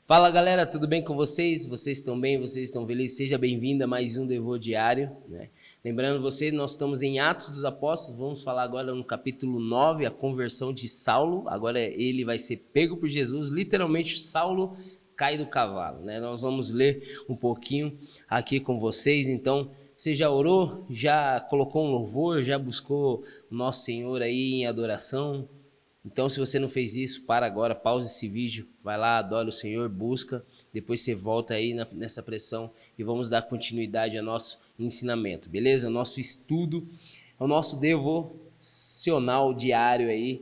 Fala galera, tudo bem com vocês? Vocês estão bem? Vocês estão felizes? Seja bem-vindo a mais um Devo Diário, né? Lembrando você, nós estamos em Atos dos Apóstolos, vamos falar agora no capítulo 9, a conversão de Saulo. Agora ele vai ser pego por Jesus, literalmente Saulo cai do cavalo, né? Nós vamos ler um pouquinho aqui com vocês, então você já orou? Já colocou um louvor? Já buscou o nosso Senhor aí em adoração? Então, se você não fez isso, para agora, pausa esse vídeo, vai lá, adora o Senhor, busca, depois você volta aí nessa pressão e vamos dar continuidade ao nosso ensinamento, beleza? O nosso estudo, o nosso devocional diário aí,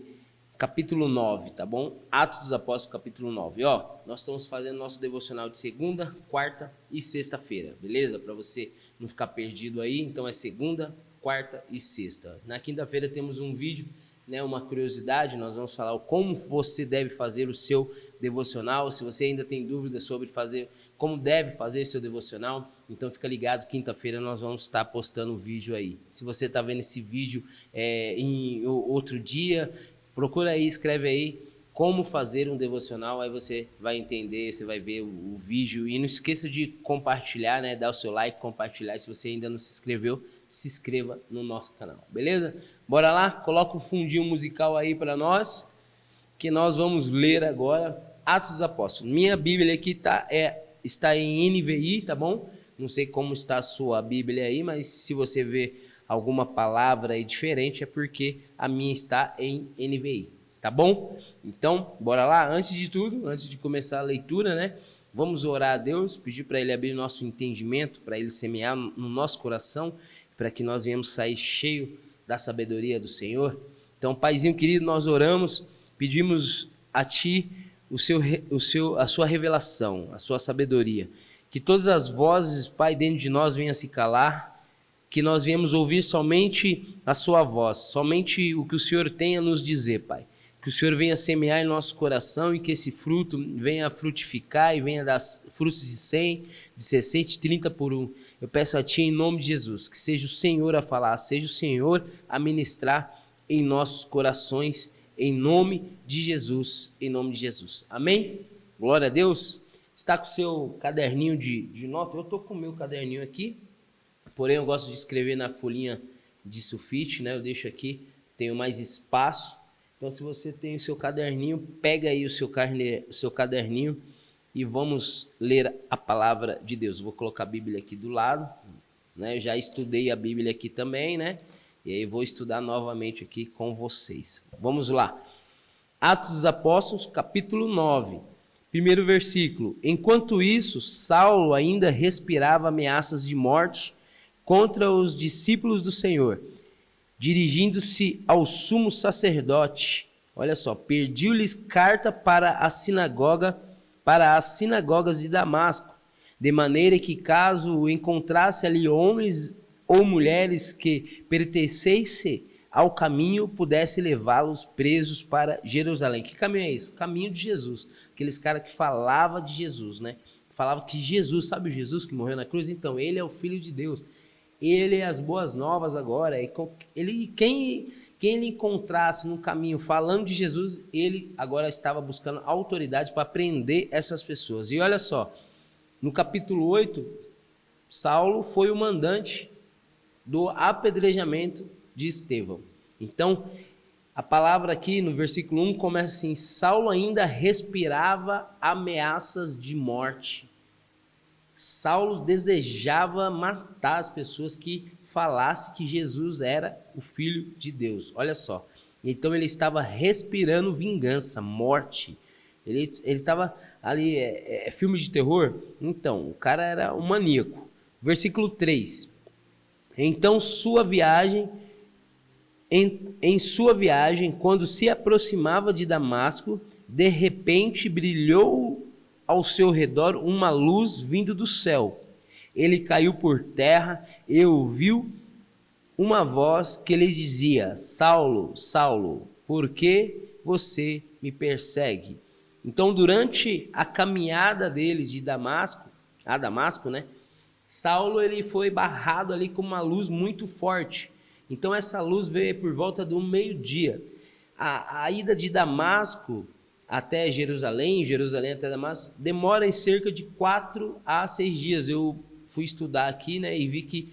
capítulo 9, tá bom? Atos dos Apóstolos, capítulo 9. Ó, nós estamos fazendo nosso devocional de segunda, quarta e sexta-feira, beleza? Para você não ficar perdido aí, então é segunda, quarta e sexta. Na quinta-feira temos um vídeo, né, uma curiosidade, nós vamos falar como você deve fazer o seu devocional. Se você ainda tem dúvidas sobre como deve fazer o seu devocional, então fica ligado, quinta-feira nós vamos estar postando o vídeo aí. Se você está vendo esse vídeo em outro dia, procura aí, escreve aí como fazer um devocional, aí você vai entender, você vai ver o vídeo. E não esqueça de compartilhar, né, dar o seu like, compartilhar. Se você ainda não se inscreveu, se inscreva no nosso canal, beleza? Bora lá, coloca o fundinho musical aí para nós, que nós vamos ler agora Atos dos Apóstolos. Minha Bíblia aqui está em NVI, tá bom? Não sei como está a sua Bíblia aí, mas se você vê alguma palavra aí diferente, é porque a minha está em NVI, tá bom? Então, bora lá. Antes de tudo, antes de começar a leitura, né? Vamos orar a Deus, pedir para Ele abrir nosso entendimento, para Ele semear no nosso coração, para que nós venhamos sair cheio da sabedoria do Senhor. Então, Paizinho querido, nós oramos, pedimos a Ti a Sua revelação, a Sua sabedoria. Que todas as vozes, Pai, dentro de nós venham se calar, que nós venhamos ouvir somente a Sua voz, somente o que o Senhor tem a nos dizer, Pai. Que o Senhor venha semear em nosso coração e que esse fruto venha frutificar e venha dar frutos de 100, de 60, de 30 por 1. Eu peço a Ti em nome de Jesus, que seja o Senhor a falar, seja o Senhor a ministrar em nossos corações, em nome de Jesus, em nome de Jesus. Amém? Glória a Deus. Está com o seu caderninho de nota? Eu estou com o meu caderninho aqui, porém eu gosto de escrever na folhinha de sulfite, né? Eu deixo aqui, tenho mais espaço. Então, se você tem o seu caderninho, pega aí o seu caderninho e vamos ler a palavra de Deus. Vou colocar a Bíblia aqui do lado, né? Eu já estudei a Bíblia aqui também, né? E aí vou estudar novamente aqui com vocês. Vamos lá. Atos dos Apóstolos, capítulo 9, primeiro versículo. Enquanto isso, Saulo ainda respirava ameaças de morte contra os discípulos do Senhor. Dirigindo-se ao sumo sacerdote, olha só, pediu-lhes carta para as sinagogas de Damasco, de maneira que caso encontrasse ali homens ou mulheres que pertencessem ao caminho, pudesse levá-los presos para Jerusalém. Que caminho é esse? O caminho de Jesus. Aqueles caras que falavam de Jesus, né? Falavam que Jesus, sabe o Jesus que morreu na cruz? Então, ele é o Filho de Deus. Ele é as boas novas agora. Quem ele encontrasse no caminho falando de Jesus, ele agora estava buscando autoridade para prender essas pessoas. E olha só, no capítulo 8, Saulo foi o mandante do apedrejamento de Estevão. Então, a palavra aqui no versículo 1 começa assim: Saulo ainda respirava ameaças de morte. Saulo desejava matar as pessoas que falassem que Jesus era o Filho de Deus. Olha só. Então ele estava respirando vingança, morte. Ele estava ali, filme de terror? Então, o cara era um maníaco. Versículo 3. Então em sua viagem, quando se aproximava de Damasco, de repente brilhou ao seu redor uma luz vindo do céu. Ele caiu por terra e ouviu uma voz que lhe dizia: Saulo, Saulo, por que você me persegue? Então, durante a caminhada dele de Damasco, né? Saulo ele foi barrado ali com uma luz muito forte. Então essa luz veio por volta do meio-dia. A ida de Damasco até Jerusalém, Jerusalém até Damasco, demora em cerca de 4 a 6 dias. Eu fui estudar aqui, né, e vi que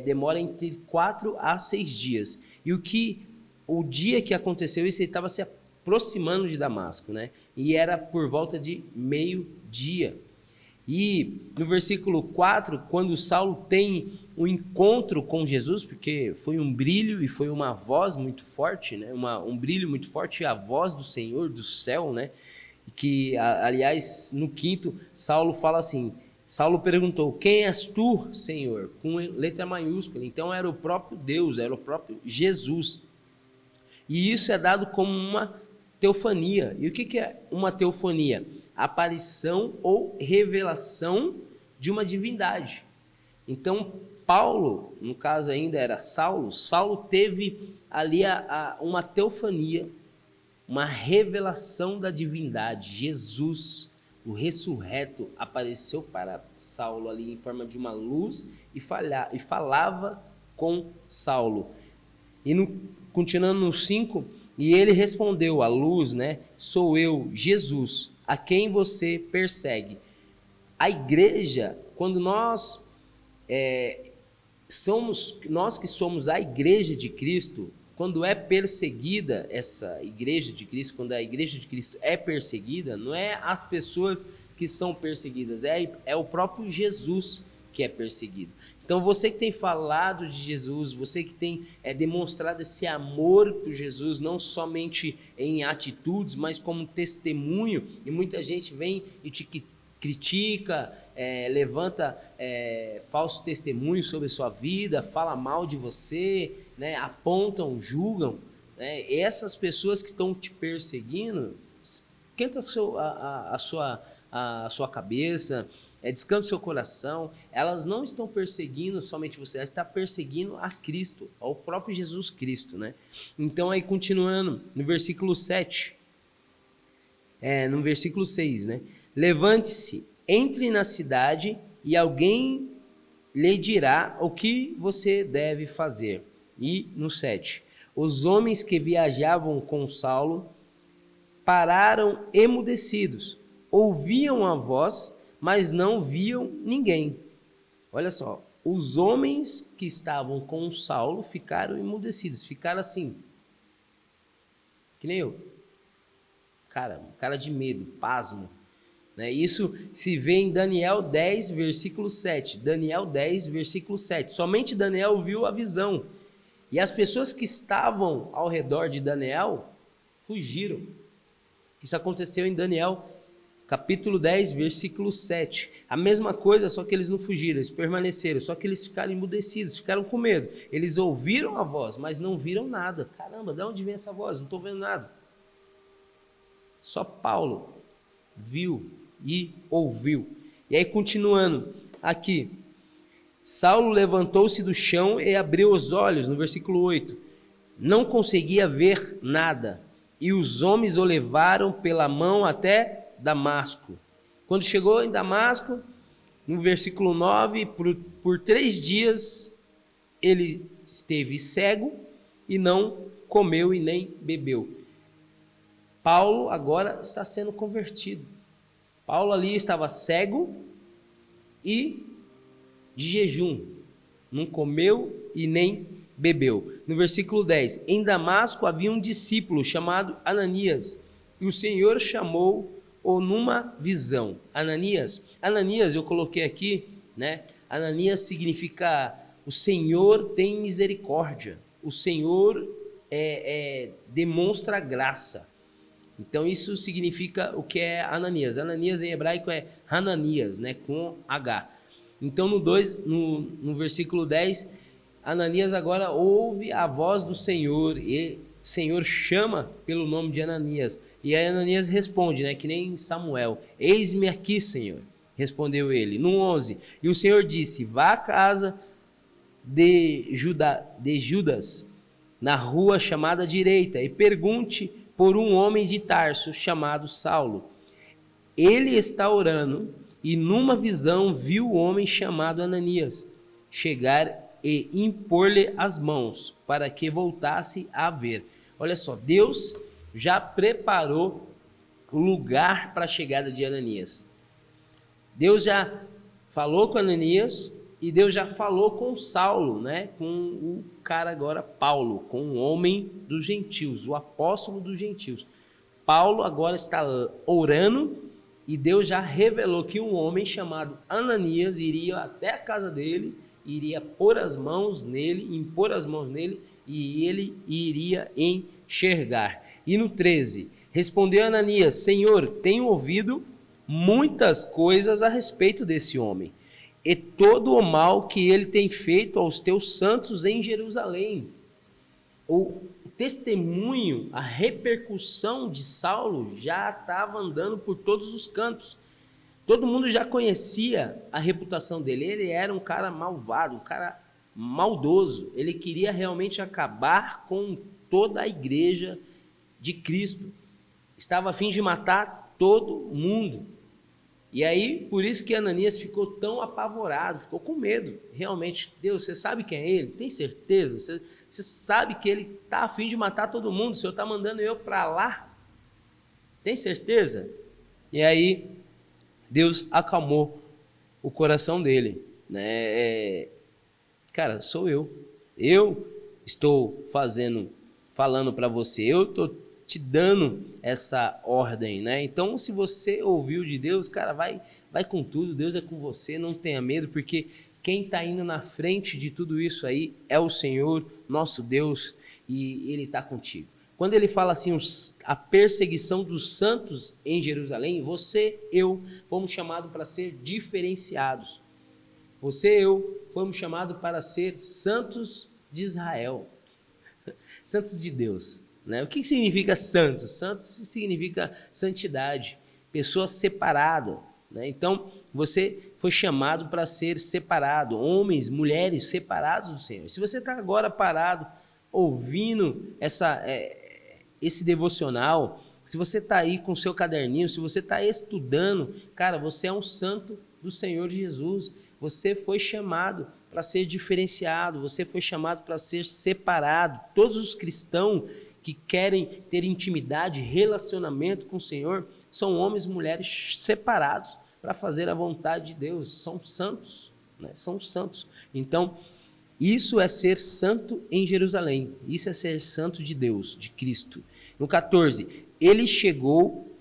demora entre 4 a 6 dias. E o dia que aconteceu isso, ele estava se aproximando de Damasco, né? E era por volta de meio-dia. E no versículo 4, quando Saulo tem um encontro com Jesus, porque foi um brilho e foi uma voz muito forte, né? Um brilho muito forte, a voz do Senhor do céu, né? Que, aliás, no 5, Saulo fala assim, Saulo perguntou, quem és tu, Senhor? Com letra maiúscula. Então era o próprio Deus, era o próprio Jesus. E isso é dado como uma teofania. E o que é uma teofania? Aparição ou revelação de uma divindade. Então, Paulo, no caso ainda era Saulo teve ali uma teofania, uma revelação da divindade. Jesus, o ressurreto, apareceu para Saulo ali em forma de uma luz e falava com Saulo. E continuando no 5, e ele respondeu, a luz, né? Sou eu, Jesus, a quem você persegue. A igreja, quando nós que somos a igreja de Cristo, quando é perseguida essa igreja de Cristo, quando a igreja de Cristo é perseguida, não é as pessoas que são perseguidas, é o próprio Jesus que é perseguido. Então você que tem falado de Jesus, você que tem demonstrado esse amor por Jesus, não somente em atitudes, mas como testemunho, e muita gente vem e te critica, levanta falso testemunho sobre a sua vida, fala mal de você, né, apontam, julgam, né, essas pessoas que estão te perseguindo, esquenta a sua cabeça, descansa o seu coração, elas não estão perseguindo somente você, elas estão perseguindo a Cristo, ao próprio Jesus Cristo, né? Então aí continuando, no versículo 7, no versículo 6, né? Levante-se, entre na cidade e alguém lhe dirá o que você deve fazer. E no 7, os homens que viajavam com Saulo pararam emudecidos, ouviam a voz, mas não viam ninguém. Olha só, os homens que estavam com Saulo ficaram emudecidos, ficaram assim, que nem eu, cara de medo, pasmo, né? Isso se vê em Daniel 10, versículo 7. Daniel 10, versículo 7. Somente Daniel viu a visão. E as pessoas que estavam ao redor de Daniel fugiram. Isso aconteceu em Daniel capítulo 10, versículo 7. A mesma coisa, só que eles não fugiram, eles permaneceram, só que eles ficaram emudecidos, ficaram com medo. Eles ouviram a voz, mas não viram nada. Caramba, de onde vem essa voz? Não estou vendo nada. Só Paulo viu e ouviu. E aí, continuando aqui, Saulo levantou-se do chão e abriu os olhos, no versículo 8. Não conseguia ver nada, e os homens o levaram pela mão até Damasco. Quando chegou em Damasco, no versículo 9, por 3 dias ele esteve cego e não comeu e nem bebeu. Paulo agora está sendo convertido. Paulo ali estava cego e de jejum, não comeu e nem bebeu. No versículo 10, em Damasco havia um discípulo chamado Ananias, e o Senhor chamou-o numa visão. Ananias, eu coloquei aqui, né? Ananias significa o Senhor tem misericórdia, o Senhor demonstra graça. Então isso significa o que é Ananias. Ananias em hebraico é Hananias, né, com H. Então no versículo 10, Ananias agora ouve a voz do Senhor e o Senhor chama pelo nome de Ananias. E aí Ananias responde, né, que nem Samuel: eis-me aqui, Senhor, respondeu ele. No 11, e o Senhor disse: vá à casa de Judas, na rua chamada direita, e pergunte por um homem de Tarso chamado Saulo. Ele está orando, e numa visão viu o homem chamado Ananias chegar e impor-lhe as mãos para que voltasse a ver. Olha só, Deus já preparou o lugar para a chegada de Ananias. Deus já falou com Ananias e Deus já falou com Saulo, né? Com o cara agora, Paulo, com o homem dos gentios, o apóstolo dos gentios. Paulo agora está orando e Deus já revelou que um homem chamado Ananias iria até a casa dele, iria impor as mãos nele e ele iria enxergar. E no 13, respondeu Ananias: Senhor, tenho ouvido muitas coisas a respeito desse homem e todo o mal que ele tem feito aos teus santos em Jerusalém. O testemunho, a repercussão de Saulo já estava andando por todos os cantos. Todo mundo já conhecia a reputação dele. Ele era um cara malvado, um cara maldoso. Ele queria realmente acabar com toda a igreja de Cristo. Estava a fim de matar todo mundo. E aí, por isso que Ananias ficou tão apavorado, ficou com medo. Realmente, Deus, você sabe quem é ele? Tem certeza? Você sabe que ele está a fim de matar todo mundo? O Senhor está mandando eu para lá? Tem certeza? E aí, Deus acalmou o coração dele, né? Cara, sou eu. Eu estou falando para você. Eu estou te dando essa ordem, né? Então, se você ouviu de Deus, cara, vai com tudo. Deus é com você, não tenha medo, porque quem está indo na frente de tudo isso aí é o Senhor, nosso Deus, e Ele está contigo. Quando ele fala assim, a perseguição dos santos em Jerusalém, você, eu, fomos chamados para ser diferenciados. Você, eu, fomos chamados para ser santos de Israel, santos de Deus. Né? O que significa santos? Santos significa santidade, pessoa separada. Né? Então, você foi chamado para ser separado, homens, mulheres separados do Senhor. Se você está agora parado, ouvindo esse devocional, se você está aí com o seu caderninho, se você está estudando, cara, você é um santo do Senhor Jesus. Você foi chamado para ser diferenciado, você foi chamado para ser separado. Todos os cristãos que querem ter intimidade, relacionamento com o Senhor, são homens e mulheres separados para fazer a vontade de Deus, são santos, né? São santos. Então, isso é ser santo em Jerusalém, isso é ser santo de Deus, de Cristo. No 14, ele chegou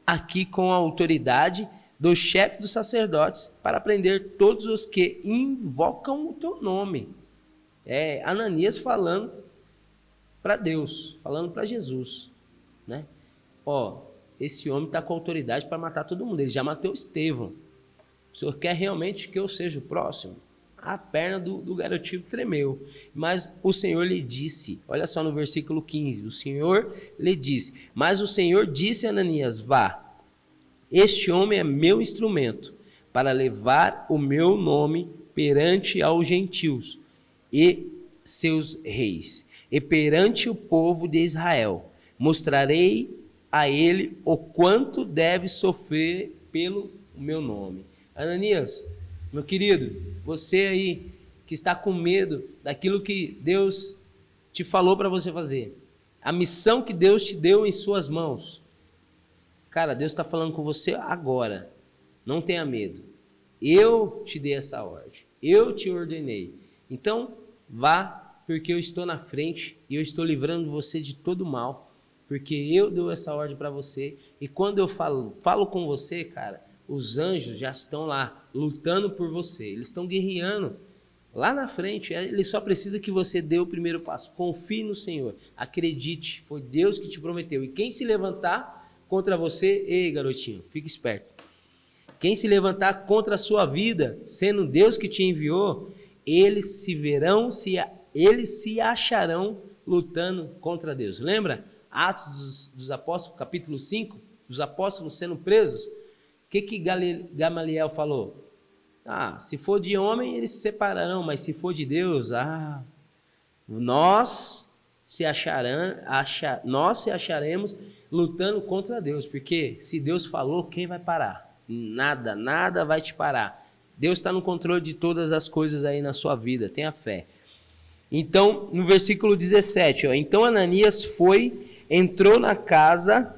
aqui com a autoridade do chefe dos sacerdotes para prender todos os que invocam o teu nome. Ananias falando para Deus, falando para Jesus, né? Esse homem está com autoridade para matar todo mundo, ele já matou Estevão. O Senhor quer realmente que eu seja o próximo? A perna do garotinho tremeu, mas o Senhor lhe disse, olha só no versículo 15, o Senhor lhe disse, mas o Senhor disse a Ananias, vá, este homem é meu instrumento para levar o meu nome perante aos gentios e seus reis, e perante o povo de Israel. Mostrarei a ele o quanto deve sofrer pelo meu nome. Ananias, meu querido, você aí que está com medo daquilo que Deus te falou para você fazer, a missão que Deus te deu em suas mãos, cara, Deus está falando com você agora, não tenha medo, eu te dei essa ordem, eu te ordenei, então vá, porque eu estou na frente e eu estou livrando você de todo mal, porque eu dou essa ordem para você, e quando eu falo com você, cara, os anjos já estão lá, lutando por você, eles estão guerreando lá na frente, ele só precisa que você dê o primeiro passo, confie no Senhor, acredite, foi Deus que te prometeu, e quem se levantar contra você, ei garotinho, fique esperto, quem se levantar contra a sua vida, sendo Deus que te enviou, eles se acharão lutando contra Deus, lembra? Atos dos Apóstolos, capítulo 5, os apóstolos sendo presos, o que Gamaliel falou? Se for de homem, eles se separarão, mas se for de Deus, nós se acharemos lutando contra Deus, porque se Deus falou, quem vai parar? Nada vai te parar. Deus está no controle de todas as coisas aí na sua vida, tenha fé. Então, no versículo 17, então Ananias entrou na casa,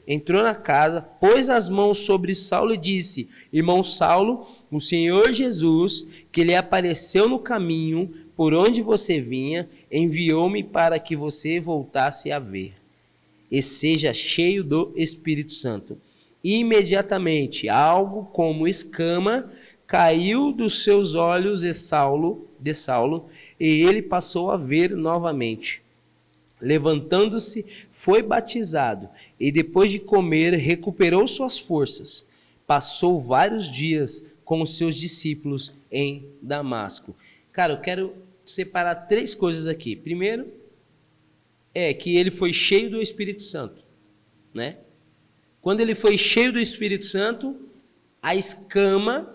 entrou na casa, pôs as mãos sobre Saulo e disse: Irmão Saulo, o Senhor Jesus, que lhe apareceu no caminho por onde você vinha, enviou-me para que você voltasse a ver e seja cheio do Espírito Santo. Imediatamente, algo como escama caiu dos seus olhos de Saulo, e ele passou a ver novamente. Levantando-se, foi batizado, e depois de comer, recuperou suas forças. Passou vários dias com os seus discípulos em Damasco. Cara, eu quero separar 3 coisas aqui. Primeiro, é que ele foi cheio do Espírito Santo, né? Quando ele foi cheio do Espírito Santo, a escama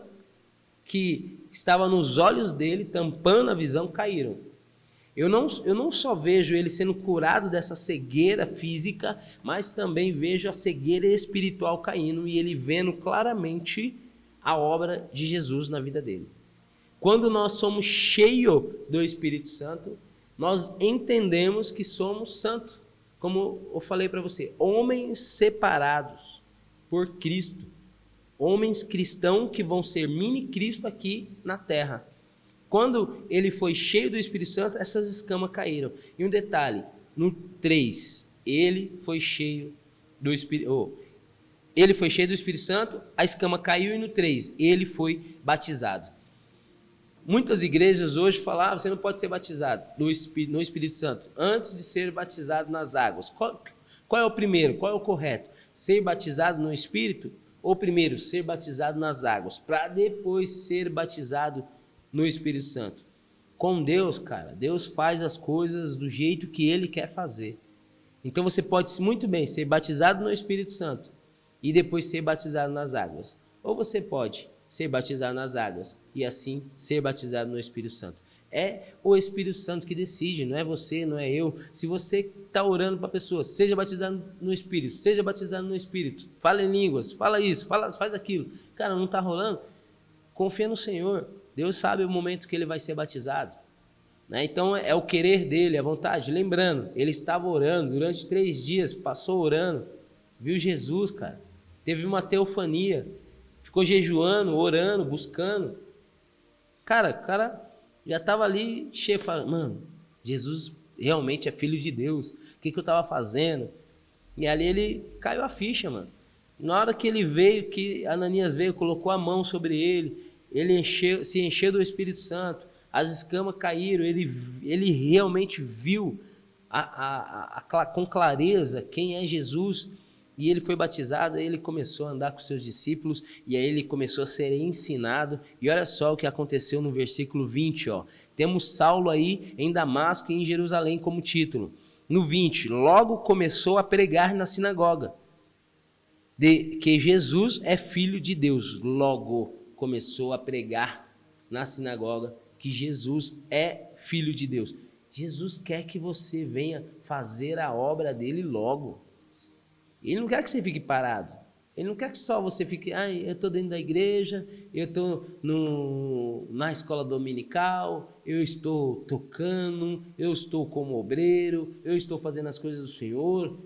que estava nos olhos dele, tampando a visão, caíram. Eu não só vejo ele sendo curado dessa cegueira física, mas também vejo a cegueira espiritual caindo e ele vendo claramente a obra de Jesus na vida dele. Quando nós somos cheios do Espírito Santo, nós entendemos que somos santos. Como eu falei para você, homens separados por Cristo. Homens cristãos que vão ser mini Cristo aqui na terra. Quando ele foi cheio do Espírito Santo, essas escamas caíram. E um detalhe, no 3, ele foi cheio do Espírito Santo, a escama caiu, e no 3, ele foi batizado. Muitas igrejas hoje falam, você não pode ser batizado no Espírito Santo antes de ser batizado nas águas. Qual é o primeiro? Qual é o correto? Ser batizado no Espírito ou primeiro ser batizado nas águas, para depois ser batizado no Espírito Santo? Com Deus, cara, Deus faz as coisas do jeito que Ele quer fazer. Então você pode muito bem ser batizado no Espírito Santo e depois ser batizado nas águas. Ou você pode ser batizado nas águas e assim ser batizado no Espírito Santo. É o Espírito Santo que decide, não é você, não é eu. Se você está orando para a pessoa, seja batizado no Espírito, seja batizado no Espírito, fala em línguas, fala isso, faz aquilo. Cara, não está rolando? Confia no Senhor. Deus sabe o momento que ele vai ser batizado, né? Então é o querer dele, a vontade. Lembrando, ele estava orando durante 3 dias, passou orando, viu Jesus, cara, teve uma teofania, ficou jejuando, orando, buscando. Cara, o cara já estava ali cheio, falando, mano, Jesus realmente é filho de Deus, o que eu estava fazendo? E ali ele caiu a ficha, mano. Na hora que ele veio, que Ananias veio, colocou a mão sobre ele, ele se encheu do Espírito Santo, as escamas caíram, ele realmente viu com clareza quem é Jesus, e ele foi batizado, aí ele começou a andar com seus discípulos, e aí ele começou a ser ensinado, e olha só o que aconteceu no versículo 20, ó. Temos Saulo aí em Damasco e em Jerusalém como título. No 20, logo começou a pregar na sinagoga, de que Jesus é filho de Deus. Logo começou a pregar na sinagoga que Jesus é filho de Deus. Jesus quer que você venha fazer a obra dele logo. Ele não quer que você fique parado. Ele não quer que só você fique, eu estou dentro da igreja, eu estou na escola dominical, eu estou tocando, eu estou como obreiro, eu estou fazendo as coisas do Senhor.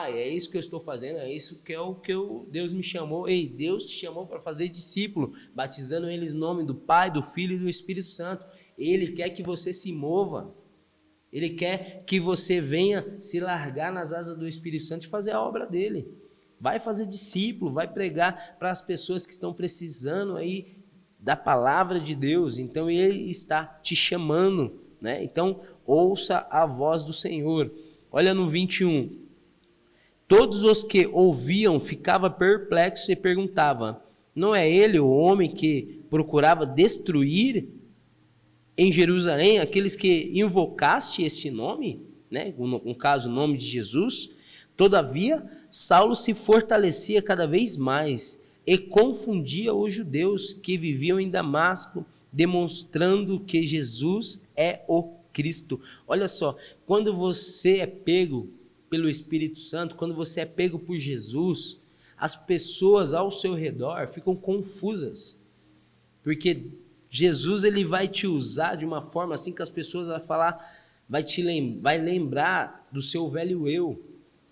É isso que eu estou fazendo, é isso que é o que Deus me chamou. Ei, Deus te chamou para fazer discípulo, batizando eles em nome do Pai, do Filho e do Espírito Santo. Ele quer que você se mova. Ele quer que você venha se largar nas asas do Espírito Santo e fazer a obra dele. Vai fazer discípulo, vai pregar para as pessoas que estão precisando aí da palavra de Deus. Então ele está te chamando, né? Então ouça a voz do Senhor. Olha no 21. Todos os que ouviam ficavam perplexos e perguntavam: não é ele o homem que procurava destruir em Jerusalém aqueles que invocaste esse nome, né? No caso, o nome de Jesus? Todavia, Saulo se fortalecia cada vez mais e confundia os judeus que viviam em Damasco, demonstrando que Jesus é o Cristo. Olha só, quando você é pego pelo Espírito Santo, quando você é pego por Jesus, as pessoas ao seu redor ficam confusas, porque Jesus ele vai te usar de uma forma assim que as pessoas vão falar, vai lembrar do seu velho eu.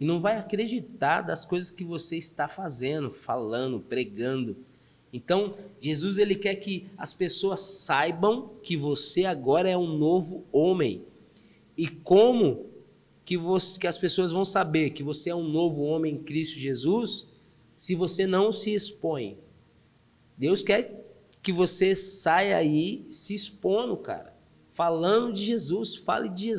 e não vai acreditar das coisas que você está fazendo, falando, pregando. Então, Jesus ele quer que as pessoas saibam que você agora é um novo homem. E como que as pessoas vão saber que você é um novo homem em Cristo Jesus se você não se expõe? Deus quer que você saia aí se expondo, cara. Falando de Jesus, fale de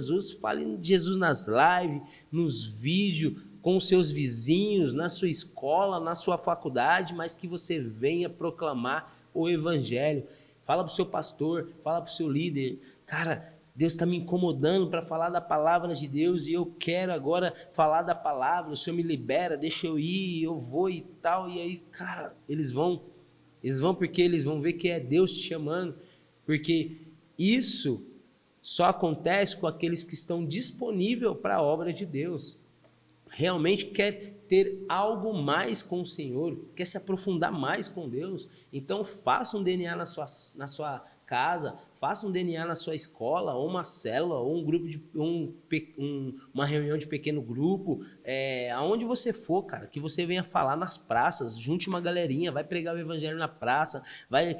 Jesus nas lives, nos vídeos, com os seus vizinhos, na sua escola, na sua faculdade, mas que você venha proclamar o evangelho. Fala para o seu pastor, fala para o seu líder, cara, Deus está me incomodando para falar da palavra de Deus e eu quero agora falar da palavra, o Senhor me libera, deixa eu ir, eu vou e tal. E aí, cara, eles vão porque eles vão ver que é Deus te chamando, porque isso só acontece com aqueles que estão disponíveis para a obra de Deus. Realmente quer ter algo mais com o Senhor, quer se aprofundar mais com Deus. Então faça um DNA na sua casa, faça um DNA na sua escola, ou uma célula, ou um grupo uma reunião de pequeno grupo, aonde você for, cara, que você venha falar nas praças, junte uma galerinha, vai pregar o evangelho na praça, vai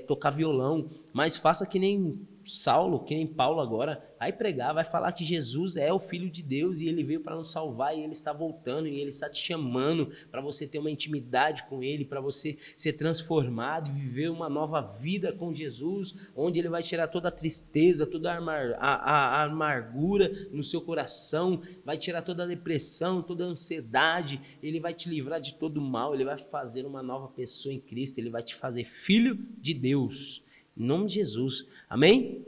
tocar violão, mas faça que nem Saulo, que nem Paulo agora, vai pregar, vai falar que Jesus é o Filho de Deus e ele veio para nos salvar e ele está voltando e ele está te chamando para você ter uma intimidade com ele, para você ser transformado e viver uma nova vida com Jesus, onde ele vai tirar toda a tristeza, toda a amargura no seu coração, vai tirar toda a depressão, toda a ansiedade, ele vai te livrar de todo o mal, ele vai fazer uma nova pessoa em Cristo, ele vai te fazer filho de Deus. Em nome de Jesus. Amém?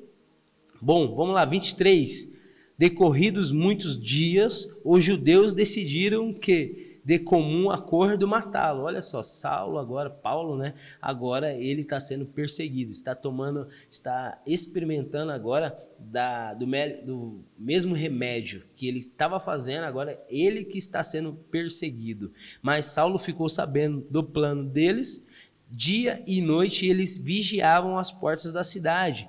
Bom, vamos lá, 23. Decorridos muitos dias, os judeus decidiram que, de comum acordo, matá-lo. Olha só, Saulo agora, Paulo, né? Agora ele está sendo perseguido, está experimentando agora do mesmo remédio que ele estava fazendo, agora ele que está sendo perseguido. Mas Saulo ficou sabendo do plano deles. Dia e noite eles vigiavam as portas da cidade,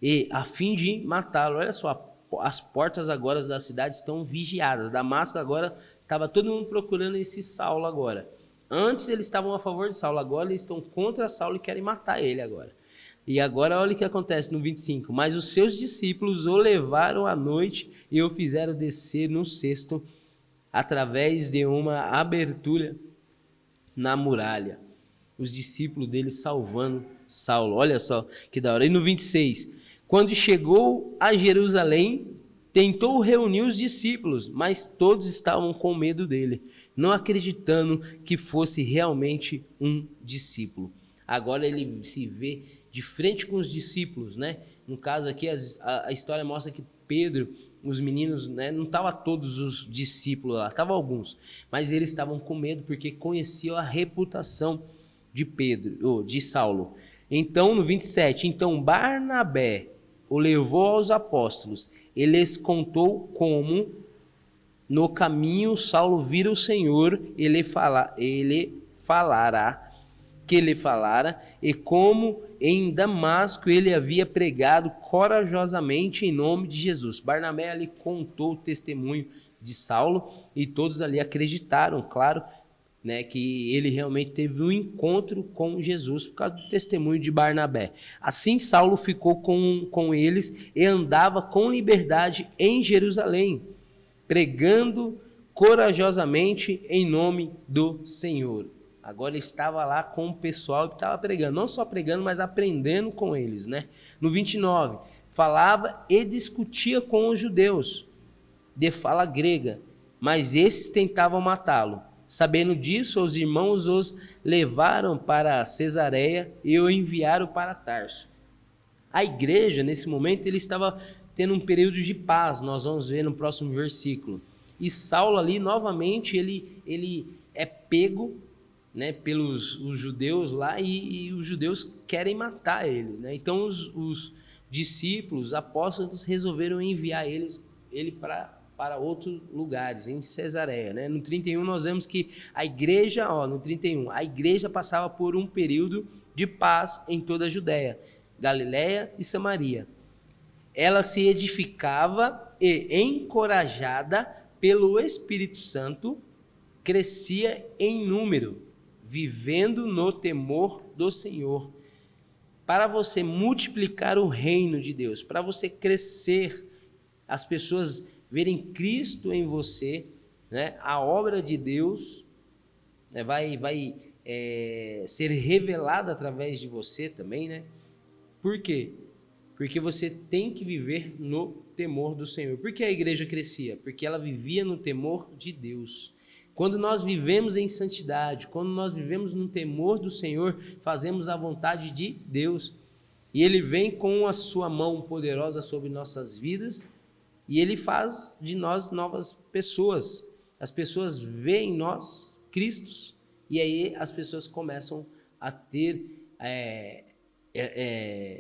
e a fim de matá-lo. Olha só, as portas agora da cidade estão vigiadas. Damasco agora, estava todo mundo procurando esse Saulo agora. Antes eles estavam a favor de Saulo, agora eles estão contra Saulo e querem matar ele agora. E agora olha o que acontece no 25. Mas os seus discípulos o levaram à noite e o fizeram descer no cesto através de uma abertura na muralha. Os discípulos dele salvando Saulo. Olha só que da hora. E no 26, quando chegou a Jerusalém, tentou reunir os discípulos, mas todos estavam com medo dele, não acreditando que fosse realmente um discípulo. Agora ele se vê de frente com os discípulos, né? No caso aqui, a história mostra que Pedro, os meninos, né, não estavam todos os discípulos lá, estavam alguns, mas eles estavam com medo porque conheciam a reputação de Saulo. Então no 27, então Barnabé o levou aos apóstolos, ele lhes contou como no caminho Saulo vira o Senhor, ele falara, e como em Damasco ele havia pregado corajosamente em nome de Jesus. Barnabé ali contou o testemunho de Saulo e todos ali acreditaram, claro, né, que ele realmente teve um encontro com Jesus por causa do testemunho de Barnabé. Assim Saulo ficou com eles e andava com liberdade em Jerusalém, pregando corajosamente em nome do Senhor. Agora ele estava lá com o pessoal e estava pregando, não só pregando, mas aprendendo com eles, né? No 29, falava e discutia com os judeus de fala grega, mas esses tentavam matá-lo. Sabendo disso, os irmãos os levaram para Cesareia e o enviaram para Tarso. A igreja, nesse momento, ele estava tendo um período de paz, nós vamos ver no próximo versículo. E Saulo ali, novamente, ele é pego, né, pelos os judeus lá e os judeus querem matar eles, né? Então os discípulos, os apóstolos resolveram enviar ele para outros lugares, em Cesareia, né? No 31 nós vemos que a igreja, no 31, a igreja passava por um período de paz em toda a Judéia, Galiléia e Samaria. Ela se edificava e encorajada pelo Espírito Santo, crescia em número, vivendo no temor do Senhor. Para você multiplicar o reino de Deus, para você crescer, as pessoas verem Cristo em você, né? A obra de Deus, né? vai ser revelada através de você também, né? Por quê? Porque você tem que viver no temor do Senhor. Por que a igreja crescia? Porque ela vivia no temor de Deus. Quando nós vivemos em santidade, quando nós vivemos no temor do Senhor, fazemos a vontade de Deus. E Ele vem com a sua mão poderosa sobre nossas vidas e Ele faz de nós novas pessoas. As pessoas veem em nós Cristos e aí as pessoas começam a ter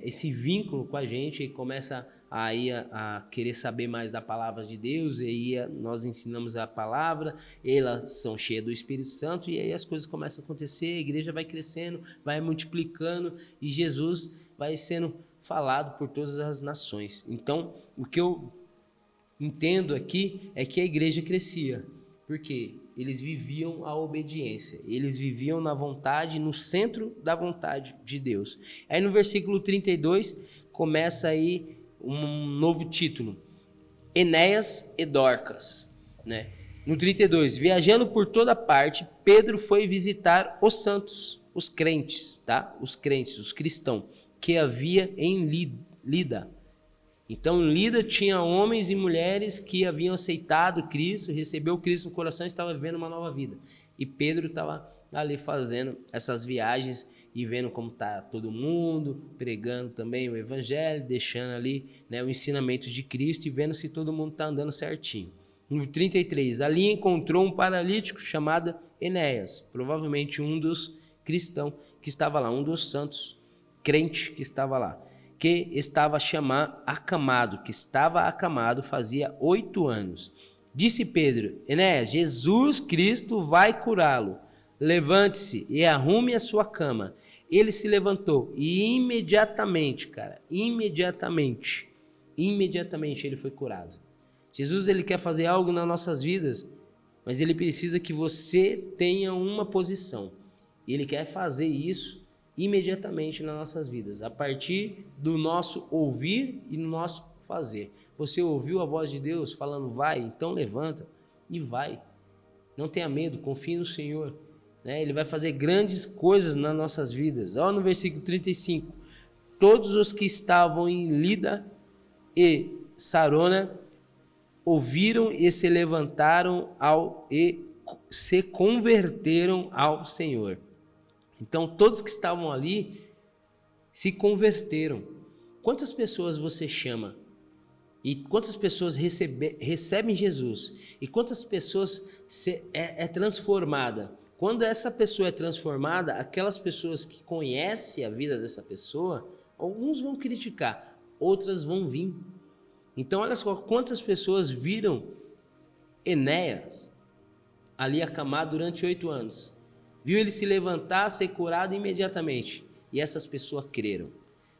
esse vínculo com a gente e começa a querer saber mais da palavra de Deus, e aí nós ensinamos a palavra, elas são cheias do Espírito Santo, e aí as coisas começam a acontecer, a igreja vai crescendo, vai multiplicando, e Jesus vai sendo falado por todas as nações. Então, o que eu entendo aqui é que a igreja crescia, porque eles viviam a obediência, eles viviam na vontade, no centro da vontade de Deus. Aí no versículo 32, começa aí um novo título, Enéas e Dorcas, né? No 32, viajando por toda parte, Pedro foi visitar os santos, os crentes, tá? Os crentes, os cristãos, que havia em Lida. Então, em Lida tinha homens e mulheres que haviam aceitado Cristo, recebeu Cristo no coração e estavam vivendo uma nova vida. E Pedro estava ali fazendo essas viagens e vendo como está todo mundo, pregando também o evangelho, deixando ali, né, o ensinamento de Cristo e vendo se todo mundo está andando certinho. No 33, ali encontrou um paralítico chamado Enéas, provavelmente um dos cristãos que estava lá, um dos santos crentes que estava lá, que estava acamado fazia 8 anos. Disse Pedro, Enéas, Jesus Cristo vai curá-lo. Levante-se e arrume a sua cama. Ele se levantou e imediatamente ele foi curado. Jesus, ele quer fazer algo nas nossas vidas, mas ele precisa que você tenha uma posição. Ele quer fazer isso imediatamente nas nossas vidas, a partir do nosso ouvir e do nosso fazer. Você ouviu a voz de Deus falando, vai, então levanta e vai. Não tenha medo, confie no Senhor. Ele vai fazer grandes coisas nas nossas vidas. Olha no versículo 35. Todos os que estavam em Lida e Sarona ouviram e se levantaram e se converteram ao Senhor. Então, todos que estavam ali se converteram. Quantas pessoas você chama? E quantas pessoas recebem Jesus? E quantas pessoas é transformada? Quando essa pessoa é transformada, aquelas pessoas que conhecem a vida dessa pessoa, alguns vão criticar, outras vão vir. Então, olha só quantas pessoas viram Enéas ali acamado durante 8 anos. Viu ele se levantar, ser curado imediatamente. E essas pessoas creram.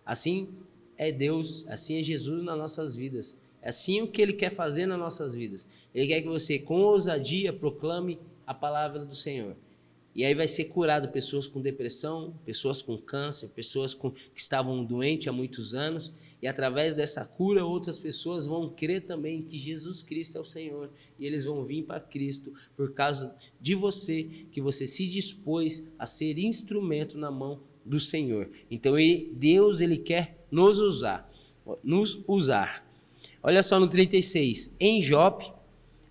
Assim é Deus, assim é Jesus nas nossas vidas. É assim o que Ele quer fazer nas nossas vidas. Ele quer que você, com ousadia, proclame a palavra do Senhor. E aí vai ser curado pessoas com depressão, pessoas com câncer, pessoas que estavam doentes há muitos anos. E através dessa cura, outras pessoas vão crer também que Jesus Cristo é o Senhor. E eles vão vir para Cristo por causa de você, que você se dispôs a ser instrumento na mão do Senhor. Então Deus, ele quer nos usar. Olha só no 36. Em Jope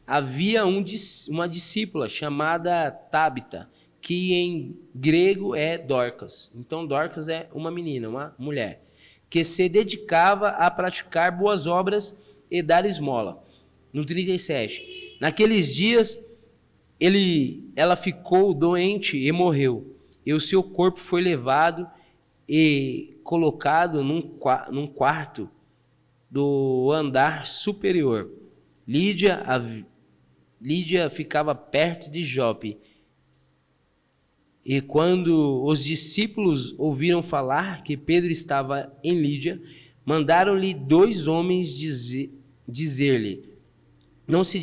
havia uma discípula chamada Tabita, que em grego é Dorcas. Então Dorcas é uma menina, uma mulher, que se dedicava a praticar boas obras e dar esmola. No 37, naqueles dias ela ficou doente e morreu, e o seu corpo foi levado e colocado num quarto do andar superior. Lídia ficava perto de Jope. E quando os discípulos ouviram falar que Pedro estava em Lídia, mandaram-lhe 2 homens dizer-lhe, não se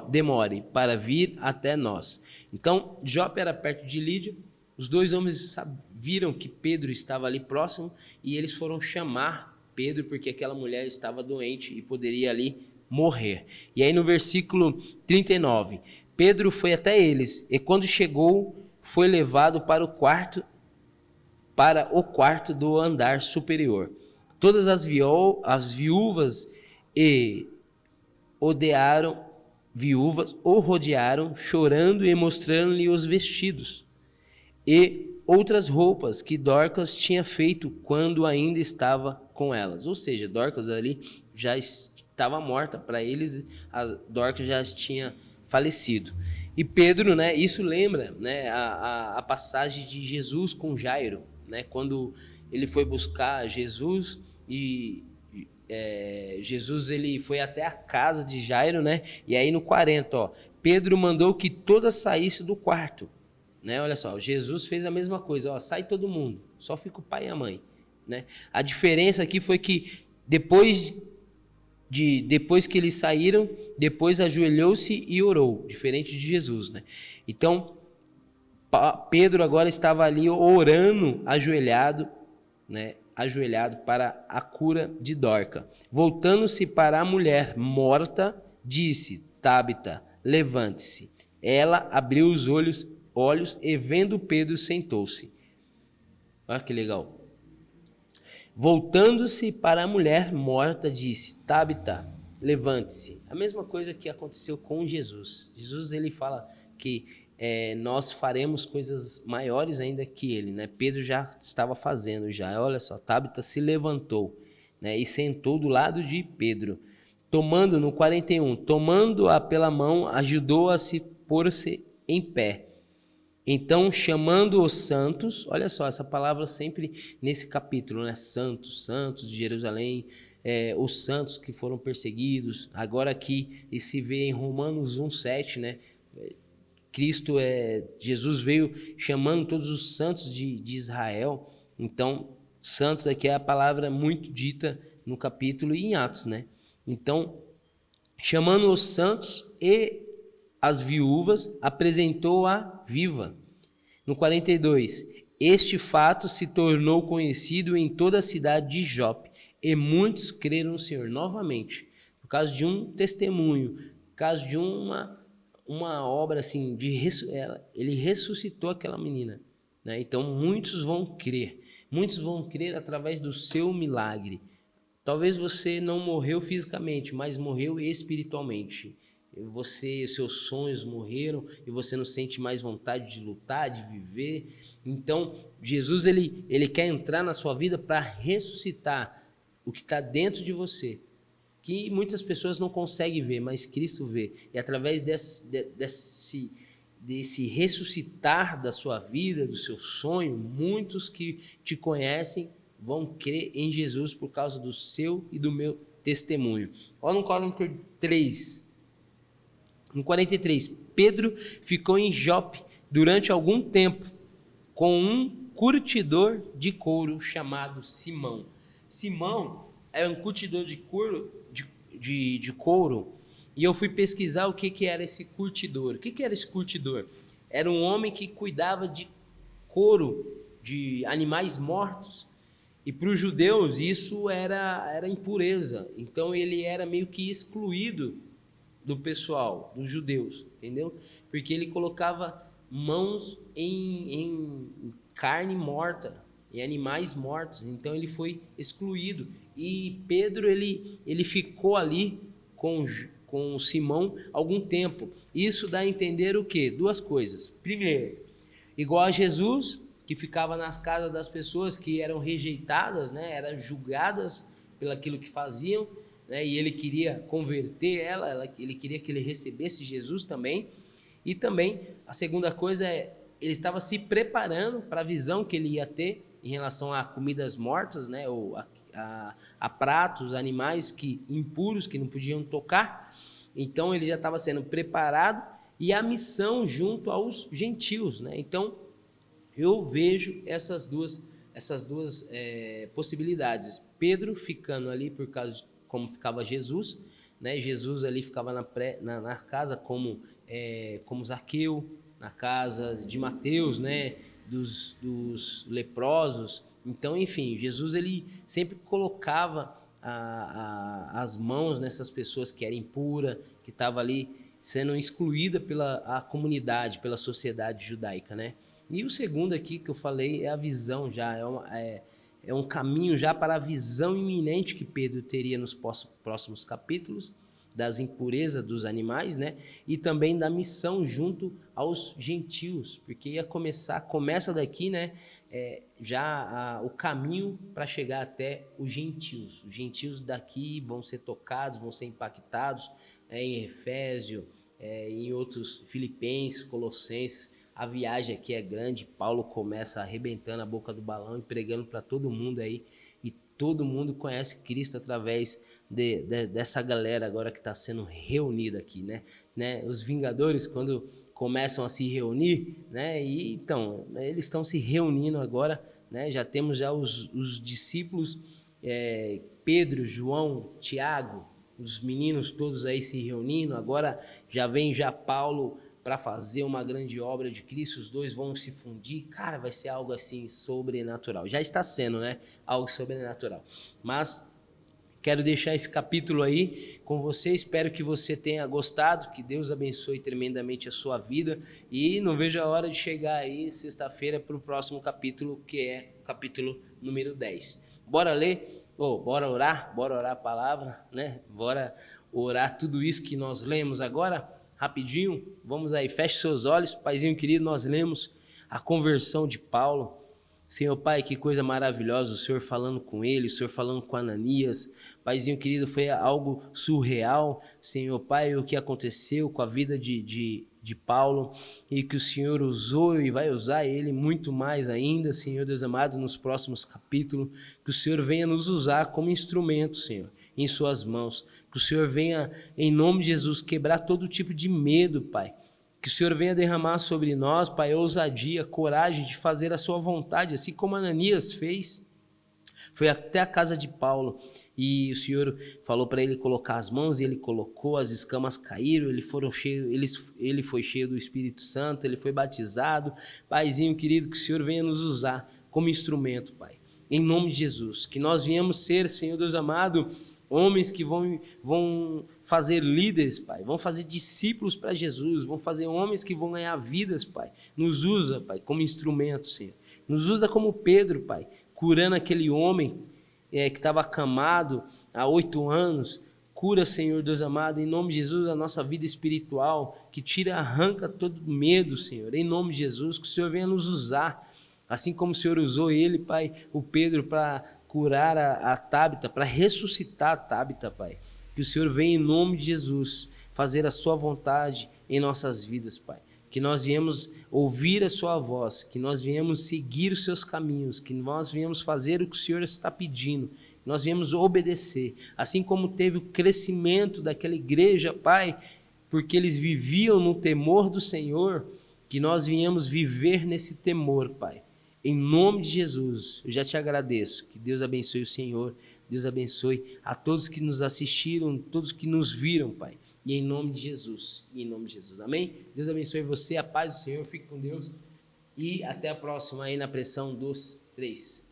demore para vir até nós. Então, Jope era perto de Lídia, os dois homens viram que Pedro estava ali próximo e eles foram chamar Pedro porque aquela mulher estava doente e poderia ali morrer. E aí no versículo 39, Pedro foi até eles e quando chegou foi levado para o quarto do andar superior. Todas as viúvas o rodearam, chorando e mostrando-lhe os vestidos e outras roupas que Dorcas tinha feito quando ainda estava com elas. Ou seja, Dorcas ali já estava morta, para eles a Dorcas já tinha falecido. E Pedro, né, isso lembra, né, a passagem de Jesus com Jairo, né, quando ele foi buscar Jesus e Jesus ele foi até a casa de Jairo, né? E aí no 40, ó, Pedro mandou que todas saíssem do quarto, né? Olha só, Jesus fez a mesma coisa, ó, sai todo mundo, só fica o pai e a mãe, né? A diferença aqui foi que depois que eles saíram, depois ajoelhou-se e orou, diferente de Jesus, né? Então Pedro agora estava ali orando, ajoelhado, né? Ajoelhado para a cura de Dorca. Voltando-se para a mulher morta, disse: Tabita, levante-se. Ela abriu os olhos e vendo Pedro sentou-se. Olha que legal. Voltando-se para a mulher morta, disse: Tabita, levante-se. A mesma coisa que aconteceu com Jesus. Jesus ele fala que nós faremos coisas maiores ainda que ele, né? Pedro já estava fazendo já. Olha só, Tabita se levantou, né, e sentou do lado de Pedro. No 41, tomando-a pela mão, ajudou-a a se pôr-se em pé. Então, chamando os santos, olha só, essa palavra sempre nesse capítulo, né? Santos, santos de Jerusalém, os santos que foram perseguidos. Agora aqui, e se vê em Romanos 1,7, né? Jesus veio chamando todos os santos de Israel. Então, santos aqui é a palavra muito dita no capítulo e em Atos, né? Então, chamando os santos e as viúvas, apresentou-a viva. No 42, este fato se tornou conhecido em toda a cidade de Jope, e muitos creram no Senhor. Novamente, por causa de um testemunho, por causa de uma obra assim, ele ressuscitou aquela menina, né? Então muitos vão crer através do seu milagre. Talvez você não morreu fisicamente, mas morreu espiritualmente. Seus sonhos morreram e você não sente mais vontade de lutar, de viver. Então Jesus ele quer entrar na sua vida para ressuscitar o que está dentro de você, que muitas pessoas não conseguem ver, mas Cristo vê. E através desse ressuscitar da sua vida, do seu sonho, muitos que te conhecem vão crer em Jesus por causa do seu e do meu testemunho. Olha no 43, Pedro ficou em Jope durante algum tempo com um curtidor de couro chamado Simão. Simão era um curtidor de couro, e eu fui pesquisar o que era esse curtidor. O que era esse curtidor? Era um homem que cuidava de couro de animais mortos, e para os judeus isso era impureza, então ele era meio que excluído do pessoal, dos judeus, entendeu? Porque ele colocava mãos em carne morta, em animais mortos, então ele foi excluído. E Pedro ele ficou ali com Simão algum tempo. Isso dá a entender o quê? Duas coisas. Primeiro, igual a Jesus, que ficava nas casas das pessoas que eram rejeitadas, né, eram julgadas pelo aquilo que faziam, né, e ele queria converter ele queria que ele recebesse Jesus também. E também a segunda coisa ele estava se preparando para a visão que ele ia ter em relação a comidas mortas, né, ou a pratos, animais impuros que não podiam tocar. Então ele já estava sendo preparado, e a missão junto aos gentios, né? Então eu vejo essas duas possibilidades. Pedro ficando ali por causa de como ficava Jesus, né? Jesus ali ficava na casa como Zaqueu, na casa de Mateus, né? Dos leprosos. Então, enfim, Jesus ele sempre colocava as mãos nessas pessoas que eram impuras, que estavam ali sendo excluída pela a comunidade, pela sociedade judaica, né? E o segundo aqui que eu falei é a visão já, é um caminho já para a visão iminente que Pedro teria nos próximos capítulos, das impurezas dos animais, né? E também da missão junto aos gentios, porque começa daqui, né? O caminho para chegar até os gentios. Os gentios daqui vão ser tocados, vão ser impactados, em Efésio, em outros Filipenses, Colossenses. A viagem aqui é grande, Paulo começa arrebentando a boca do balão e pregando para todo mundo aí, e todo mundo conhece Cristo através dessa galera agora que está sendo reunida aqui, né? Os Vingadores, quando começam a se reunir, né? E então, eles estão se reunindo agora, né? Já temos os discípulos, Pedro, João, Tiago, os meninos todos aí se reunindo, agora já vem Paulo para fazer uma grande obra de Cristo, os dois vão se fundir, cara, vai ser algo assim sobrenatural, já está sendo, né, algo sobrenatural, mas quero deixar esse capítulo aí com você, espero que você tenha gostado, que Deus abençoe tremendamente a sua vida, e não vejo a hora de chegar aí sexta-feira para o próximo capítulo, que é o capítulo número 10, bora ler? Bora orar a palavra, né? Bora orar tudo isso que nós lemos agora, rapidinho, vamos aí, feche seus olhos, Paizinho querido, nós lemos a conversão de Paulo, Senhor Pai, que coisa maravilhosa, o Senhor falando com ele, o Senhor falando com Ananias, Paizinho querido, foi algo surreal, Senhor Pai, o que aconteceu com a vida de Paulo, e que o Senhor usou e vai usar ele muito mais ainda, Senhor Deus amado, nos próximos capítulos, que o Senhor venha nos usar como instrumento, Senhor, em suas mãos, que o Senhor venha, em nome de Jesus, quebrar todo tipo de medo, Pai, que o Senhor venha derramar sobre nós, Pai, ousadia, coragem de fazer a sua vontade, assim como Ananias fez, foi até a casa de Paulo, e o Senhor falou para ele colocar as mãos, e ele colocou, as escamas caíram, ele foi cheio do Espírito Santo, ele foi batizado. Paizinho querido, que o Senhor venha nos usar como instrumento, Pai, em nome de Jesus, que nós venhamos ser, Senhor Deus amado, homens que vão fazer líderes, Pai, vão fazer discípulos para Jesus, vão fazer homens que vão ganhar vidas, Pai, nos usa, Pai, como instrumento, Senhor, nos usa como Pedro, Pai, curando aquele homem que estava acamado há 8 anos, cura, Senhor Deus amado, em nome de Jesus, a nossa vida espiritual, que arranca todo medo, Senhor, em nome de Jesus, que o Senhor venha nos usar, assim como o Senhor usou ele, Pai, o Pedro, para curar a Tábita, para ressuscitar a Tábita, Pai, que o Senhor venha em nome de Jesus, fazer a sua vontade em nossas vidas, Pai, que nós viemos ouvir a sua voz, que nós viemos seguir os seus caminhos, que nós viemos fazer o que o Senhor está pedindo, que nós viemos obedecer, assim como teve o crescimento daquela igreja, Pai, porque eles viviam no temor do Senhor, que nós viemos viver nesse temor, Pai, em nome de Jesus. Eu já te agradeço, que Deus abençoe o Senhor, Deus abençoe a todos que nos assistiram, todos que nos viram, Pai, e em nome de Jesus, amém? Deus abençoe você, a paz do Senhor, fique com Deus, e até a próxima aí na pressão dos 3.